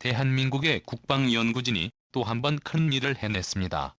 대한민국의 국방연구진이 또 한 번 큰 일을 해냈습니다.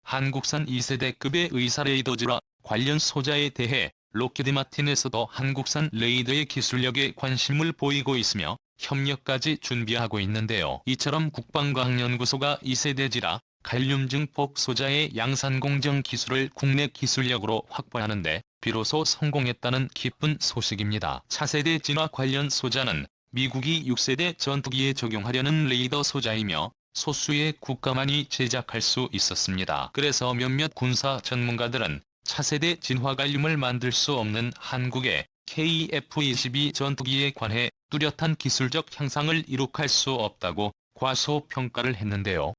한국산 2세대급의 의사레이더즈라 관련 소자에 대해 록히드 마틴에서도 한국산 레이더의 기술력에 관심을 보이고 있으며 협력까지 준비하고 있는데요. 이처럼 국방과학연구소가 2세대지라 갈륨 증폭 소자의 양산 공정 기술을 국내 기술력으로 확보하는 데 비로소 성공했다는 기쁜 소식입니다. 차세대 진화 관련 소자는 미국이 6세대 전투기에 적용하려는 레이더 소자이며 소수의 국가만이 제작할 수 있었습니다. 그래서 몇몇 군사 전문가들은 차세대 진화 갈륨을 만들 수 없는 한국의 KF-22 전투기에 관해 뚜렷한 기술적 향상을 이룩할 수 없다고 과소평가를 했는데요.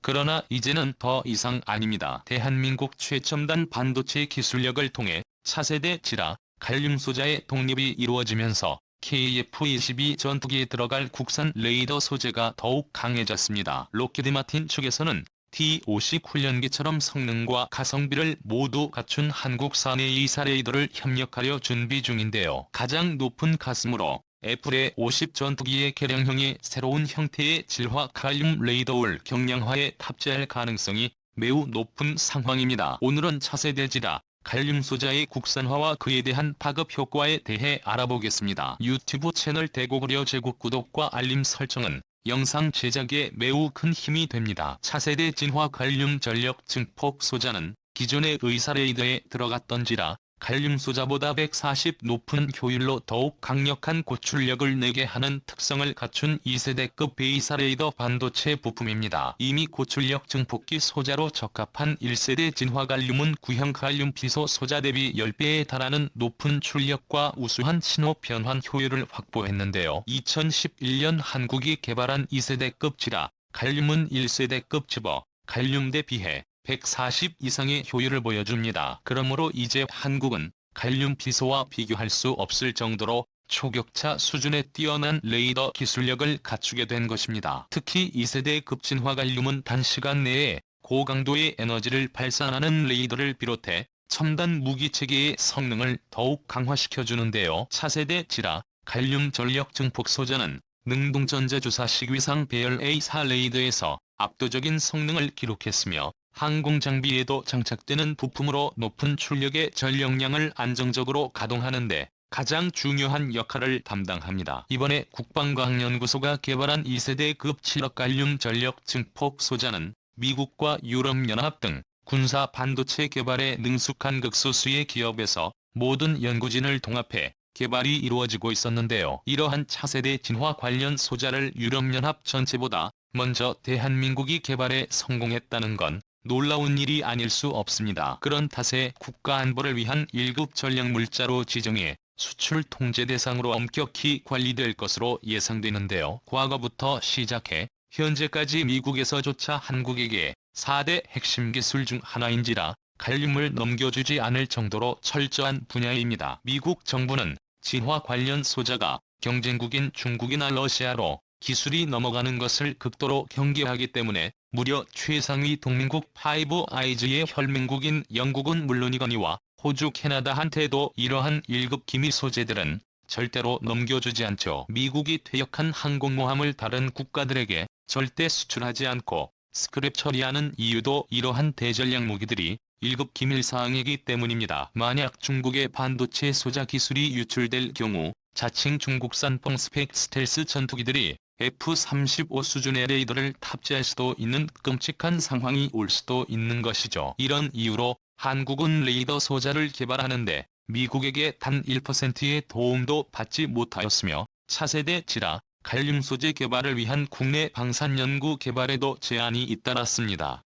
그러나 이제는 더 이상 아닙니다. 대한민국 최첨단 반도체 기술력을 통해 차세대 지라 갈륨 소자의 독립이 이루어지면서 KF-22 전투기에 들어갈 국산 레이더 소재가 더욱 강해졌습니다. 록히드 마틴 측에서는 T-50 훈련기처럼 성능과 가성비를 모두 갖춘 한국산의 이사 레이더를 협력하려 준비 중인데요. 가장 높은 가슴으로 애플의 50 전투기의 개량형의 새로운 형태의 질화 갈륨 레이더를 경량화에 탑재할 가능성이 매우 높은 상황입니다. 오늘은 차세대지라 갈륨 소자의 국산화와 그에 대한 파급 효과에 대해 알아보겠습니다. 유튜브 채널 대고구려 제국 구독과 알림 설정은 영상 제작에 매우 큰 힘이 됩니다. 차세대 진화 갈륨 전력 증폭 소자는 기존의 의사 레이더에 들어갔던지라 갈륨 소자보다 140 높은 효율로 더욱 강력한 고출력을 내게 하는 특성을 갖춘 2세대급 베이사 레이더 반도체 부품입니다. 이미 고출력 증폭기 소자로 적합한 1세대 진화 갈륨은 구형 갈륨 비소 소자 대비 10배에 달하는 높은 출력과 우수한 신호 변환 효율을 확보했는데요. 2011년 한국이 개발한 2세대급 지라 갈륨은 1세대급 즈버 갈륨 대비해 140 이상의 효율을 보여줍니다. 그러므로 이제 한국은 갈륨 비소와 비교할 수 없을 정도로 초격차 수준의 뛰어난 레이더 기술력을 갖추게 된 것입니다. 특히 2세대급 진화 갈륨은 단시간 내에 고강도의 에너지를 발산하는 레이더를 비롯해 첨단 무기체계의 성능을 더욱 강화시켜주는데요. 차세대 지라 갈륨 전력 증폭 소자는 능동전자주사식 위상 배열 A4 레이더에서 압도적인 성능을 기록했으며 항공장비에도 장착되는 부품으로 높은 출력의 전력량을 안정적으로 가동하는 데 가장 중요한 역할을 담당합니다. 이번에 국방과학연구소가 개발한 2세대급 7억 갈륨 전력 증폭 소자는 미국과 유럽연합 등 군사 반도체 개발에 능숙한 극소수의 기업에서 모든 연구진을 통합해 개발이 이루어지고 있었는데요. 이러한 차세대 진화 관련 소자를 유럽연합 전체보다 먼저 대한민국이 개발에 성공했다는 건 놀라운 일이 아닐 수 없습니다. 그런 탓에 국가안보를 위한 1급 전략물자로 지정해 수출 통제 대상으로 엄격히 관리될 것으로 예상되는데요. 과거부터 시작해 현재까지 미국에서조차 한국에게 4대 핵심 기술 중 하나인지라 갈륨을 넘겨주지 않을 정도로 철저한 분야입니다. 미국 정부는 진화 관련 소자가 경쟁국인 중국이나 러시아로 기술이 넘어가는 것을 극도로 경계하기 때문에 무려 최상위 동맹국 파이브 아이즈의 혈맹국인 영국은 물론이거니와 호주 캐나다한테도 이러한 1급 기밀 소재들은 절대로 넘겨주지 않죠. 미국이 퇴역한 항공모함을 다른 국가들에게 절대 수출하지 않고 스크랩 처리하는 이유도 이러한 대전략 무기들이 1급 기밀사항이기 때문입니다. 만약 중국의 반도체 소자 기술이 유출될 경우 자칭 중국산 펑스펙 스텔스 전투기들이 F-35 수준의 레이더를 탑재할 수도 있는 끔찍한 상황이 올 수도 있는 것이죠. 이런 이유로 한국은 레이더 소자를 개발하는데 미국에게 단 1%의 도움도 받지 못하였으며 차세대 지라 갈륨 소재 개발을 위한 국내 방산 연구 개발에도 제한이 잇따랐습니다.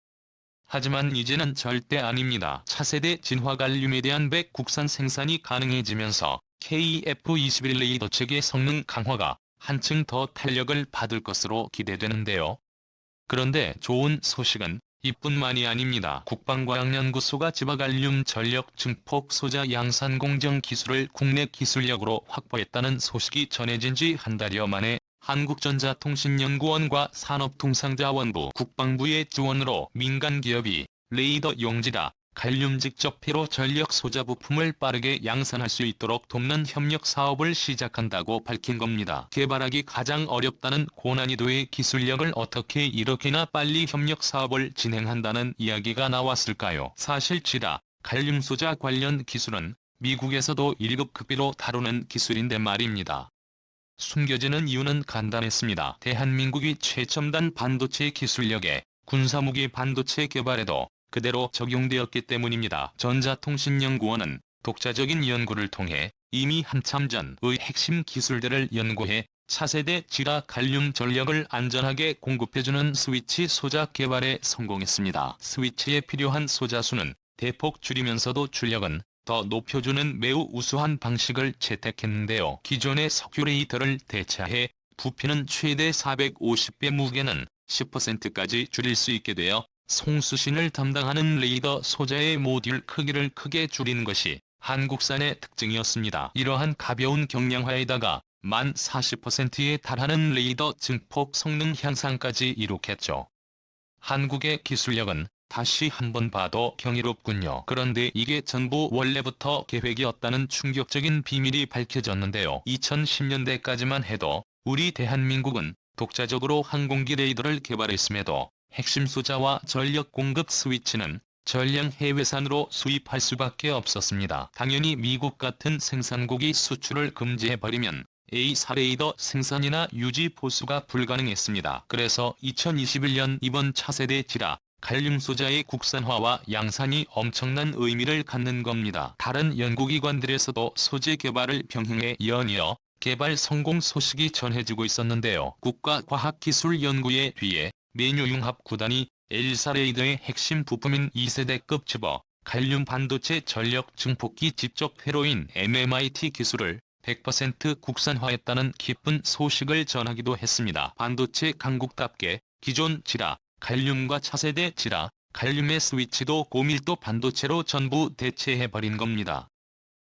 하지만 이제는 절대 아닙니다. 차세대 진화 갈륨에 대한 국산 생산이 가능해지면서 KF-21 레이더 체계 성능 강화가 한층 더 탄력을 받을 것으로 기대되는데요. 그런데 좋은 소식은 이뿐만이 아닙니다. 국방과학연구소가 지바갈륨 전력 증폭 소자 양산 공정 기술을 국내 기술력으로 확보했다는 소식이 전해진 지 한 달여 만에 한국전자통신연구원과 산업통상자원부 국방부의 지원으로 민간 기업이 레이더 용지라 갈륨 직접 폐로 전력 소자 부품을 빠르게 양산할 수 있도록 돕는 협력 사업을 시작한다고 밝힌 겁니다. 개발하기 가장 어렵다는 고난이도의 기술력을 어떻게 이렇게나 빨리 협력 사업을 진행한다는 이야기가 나왔을까요? 사실 지라, 갈륨 소자 관련 기술은 미국에서도 1급 급비로 다루는 기술인데 말입니다. 숨겨지는 이유는 간단했습니다. 대한민국이 최첨단 반도체 기술력에 군사무기 반도체 개발에도 그대로 적용되었기 때문입니다. 전자통신연구원은 독자적인 연구를 통해 이미 한참 전의 핵심 기술들을 연구해 차세대 지라 갈륨 전력을 안전하게 공급해주는 스위치 소자 개발에 성공했습니다. 스위치에 필요한 소자 수는 대폭 줄이면서도 출력은 더 높여주는 매우 우수한 방식을 채택했는데요. 기존의 석유 레이더를 대체해 부피는 최대 450배, 무게는 10%까지 줄일 수 있게 되어 송수신을 담당하는 레이더 소자의 모듈 크기를 크게 줄인 것이 한국산의 특징이었습니다. 이러한 가벼운 경량화에다가 만 40%에 달하는 레이더 증폭 성능 향상까지 이룩했죠. 한국의 기술력은 다시 한번 봐도 경이롭군요. 그런데 이게 전부 원래부터 계획이었다는 충격적인 비밀이 밝혀졌는데요. 2010년대까지만 해도 우리 대한민국은 독자적으로 항공기 레이더를 개발했음에도 핵심 소자와 전력 공급 스위치는 전량 해외산으로 수입할 수밖에 없었습니다. 당연히 미국 같은 생산국이 수출을 금지해버리면 A사 레이더 생산이나 유지 보수가 불가능했습니다. 그래서 2021년 이번 차세대 지라 갈륨 소자의 국산화와 양산이 엄청난 의미를 갖는 겁니다. 다른 연구기관들에서도 소재 개발을 병행해 연이어 개발 성공 소식이 전해지고 있었는데요. 국가과학기술연구회 뒤에 메뉴융합 구단이 A사 레이더의 핵심 부품인 2세대급 즈버 갈륨 반도체 전력 증폭기 직접 회로인 MMIT 기술을 100% 국산화했다는 기쁜 소식을 전하기도 했습니다. 반도체 강국답게 기존 지라 갈륨과 차세대 지라 갈륨의 스위치도 고밀도 반도체로 전부 대체해버린 겁니다.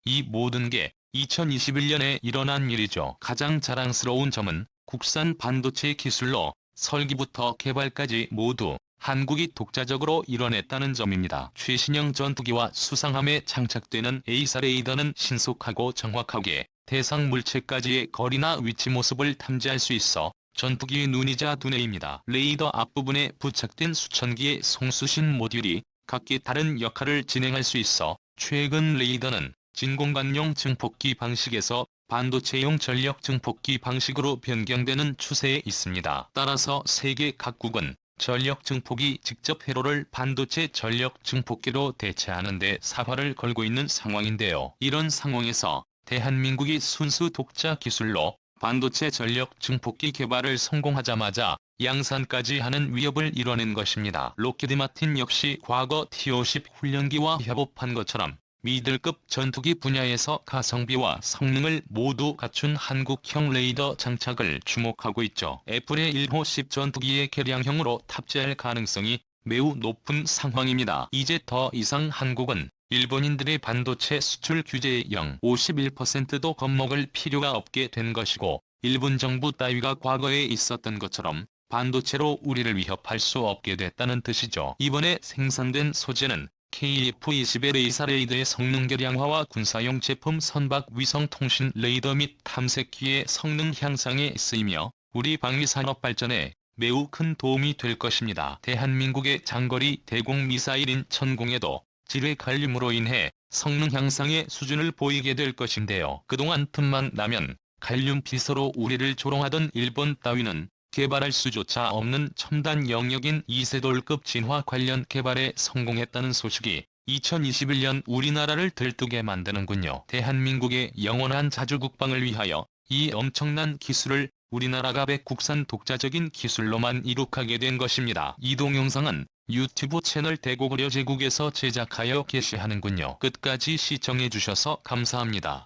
이 모든 게 2021년에 일어난 일이죠. 가장 자랑스러운 점은 국산 반도체 기술로 설계부터 개발까지 모두 한국이 독자적으로 이뤄냈다는 점입니다. 최신형 전투기와 수상함에 장착되는 A사 레이더는 신속하고 정확하게 대상 물체까지의 거리나 위치 모습을 탐지할 수 있어 전투기의 눈이자 두뇌입니다. 레이더 앞부분에 부착된 수천 개의 송수신 모듈이 각기 다른 역할을 진행할 수 있어 최근 레이더는 진공관용 증폭기 방식에서 반도체용 전력 증폭기 방식으로 변경되는 추세에 있습니다. 따라서 세계 각국은 전력 증폭이 직접 회로를 반도체 전력 증폭기로 대체하는 데 사활을 걸고 있는 상황인데요. 이런 상황에서 대한민국이 순수 독자 기술로 반도체 전력 증폭기 개발을 성공하자마자 양산까지 하는 위협을 이뤄낸 것입니다. 록히드 마틴 역시 과거 T-50 훈련기와 협업한 것처럼 미들급 전투기 분야에서 가성비와 성능을 모두 갖춘 한국형 레이더 장착을 주목하고 있죠. 애플의 1호10 전투기의 개량형으로 탑재할 가능성이 매우 높은 상황입니다. 이제 더 이상 한국은 일본인들의 반도체 수출 규제의 51%도 겁먹을 필요가 없게 된 것이고, 일본 정부 따위가 과거에 있었던 것처럼 반도체로 우리를 위협할 수 없게 됐다는 뜻이죠. 이번에 생산된 소재는 KF-21 A사 레이더의 성능 개량화와 군사용 제품 선박 위성 통신 레이더 및 탐색기의 성능 향상에 쓰이며 우리 방위산업 발전에 매우 큰 도움이 될 것입니다. 대한민국의 장거리 대공 미사일인 천공에도 지뢰 갈륨으로 인해 성능 향상의 수준을 보이게 될 것인데요. 그동안 틈만 나면 갈륨 비서로 우리를 조롱하던 일본 따위는 개발할 수조차 없는 첨단 영역인 2세돌급 진화 관련 개발에 성공했다는 소식이 2021년 우리나라를 들뜨게 만드는군요. 대한민국의 영원한 자주국방을 위하여 이 엄청난 기술을 우리나라가 백국산 독자적인 기술로만 이룩하게 된 것입니다. 이 동영상은 유튜브 채널 대고구려 제국에서 제작하여 게시하는군요. 끝까지 시청해주셔서 감사합니다.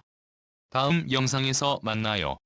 다음 영상에서 만나요.